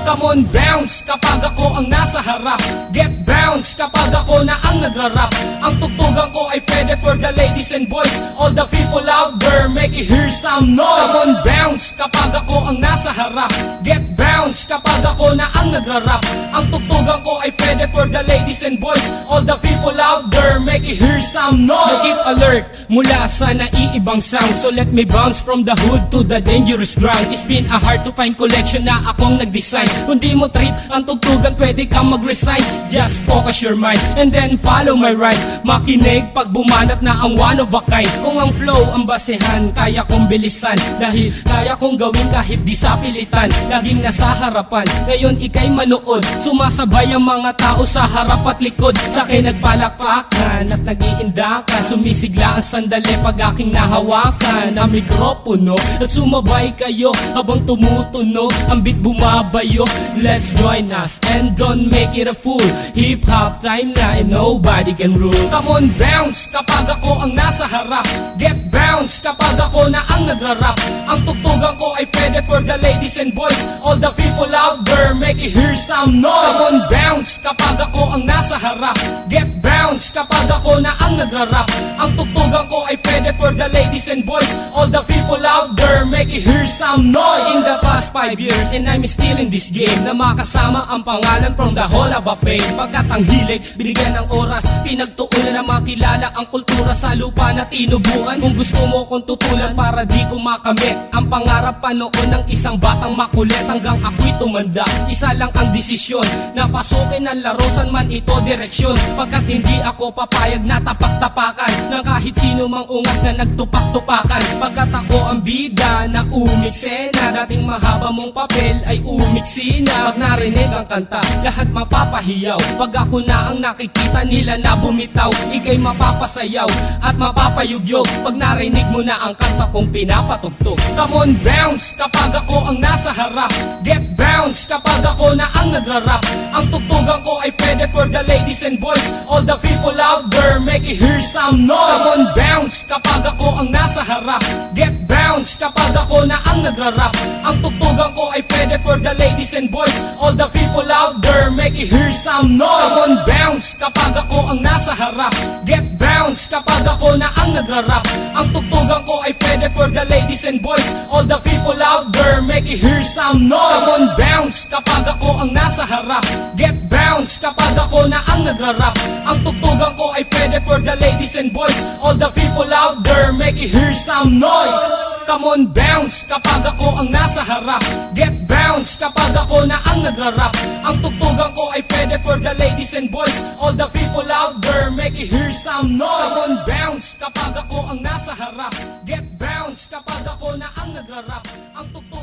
Come on, bounce kapag ako ang nasa harap. Get bounce kapag ako na ang nagrarap. Ang tugtugan ko ay pwede for the ladies and boys. All the people out there, make you hear some noise. Come on, bounce kapag ako ang nasa harap. Get bounce kapag ako na ang nagrarap. Ang tugtugan ko ay pwede for the ladies and boys. All the people out there, make you hear some noise. Keep alert mula sa naiibang sound. So let me bounce from the hood to the dangerous ground. It's been a hard to find collection na akong nag-design. Kung di mo trip ang tugtugan, pwede kang mag-resign. Just focus your mind and then follow my rhyme. Makinig pag bumanat na ang one of a kind. Kung ang flow ang basehan, kaya kong bilisan. Dahil kaya kong gawin kahit di sa pilitan. Laging nasa harapan, ngayon ikay manood. Sumasabay ang mga tao sa harap at likod. Sa akin nagpalakpakan at nag-iindakan. Sumisigla ang sandali pag aking nahawakan na mikropono. At sumabay kayo habang tumutunog ang beat bumabayo. Let's join us and don't make it a fool. Hip-hop time na and nobody can rule. Come on, bounce kapag ako ang nasa harap. Get bounce kapag ako na ang nagrarap. Ang tugtugan ko ay pwede for the ladies and boys. All the people out there, make you hear some noise. Come on, bounce kapag ako ang nasa harap. Get bounce kapag ako na ang nagrarap. Ang tugtugan ko ay pwede for the ladies and boys. All the people out there, make you hear some noise. In the past 5 years and I'm still in this game, na makasama ang pangalan from the whole of a pain. Pagkat ang hilig, binigyan ng oras, pinagtuunan na makilala ang kultura sa lupa na tinubuan. Kung gusto mo kong tutulan para di ko makamit ang pangarap pa noon ng isang batang makulit hanggang ako'y tumanda. Isa lang ang desisyon, na pasukin ang larosan man ito direksyon. Pagkat hindi ako papayag na tapak-tapakan ng kahit sino mang ungas na nagtupak-tupakan. Pagkat ako ang bida na umiksena, dating mahaba mong papel ay umiksi na. Pag narinig ang kanta, lahat mapapahiyaw. Pag ako na ang nakikita nila na bumitaw, ikay mapapasayaw at mapapayugyog. Pag narinig mo na ang kanta kong pinapatugtog. Come on, bounce kapag ako ang nasa harap. Get bounce kapag ako na ang nagrarap. Ang tugtugan ko ay pwede for the ladies and boys. All the people out there, make you hear some noise. Come on, bounce kapag ako ang nasa harap. Get bounce kapag ako na ang nagrarap. Ang tugtugan ko ay pwede for the ladies and boys. All the people out there, make you hear some noise. Come on, bounce kapag ako ang nasa harap. Get bounce kapag ako na ang nagrarap. Ang tugtugan ko ay pwede for the ladies and boys. All the people out there, make you hear some noise. Come on, bounce kapag ako ang nasa harap. Get bounce kapag ako na ang nagrarap. Ang tugtugan ko ay pwede for the ladies and boys. All the people out there, make you hear some noise. Come on, bounce kapag ako ang nasa harap. Get bounce kapag ako na ang nagrarap. Ang tugtugan ko ay pwede for the ladies and boys. All the people out there, make you hear some noise. Come on, bounce kapag ako ang nasa harap. Get bounce kapag ako na ang nagrarap. Ang tugtugan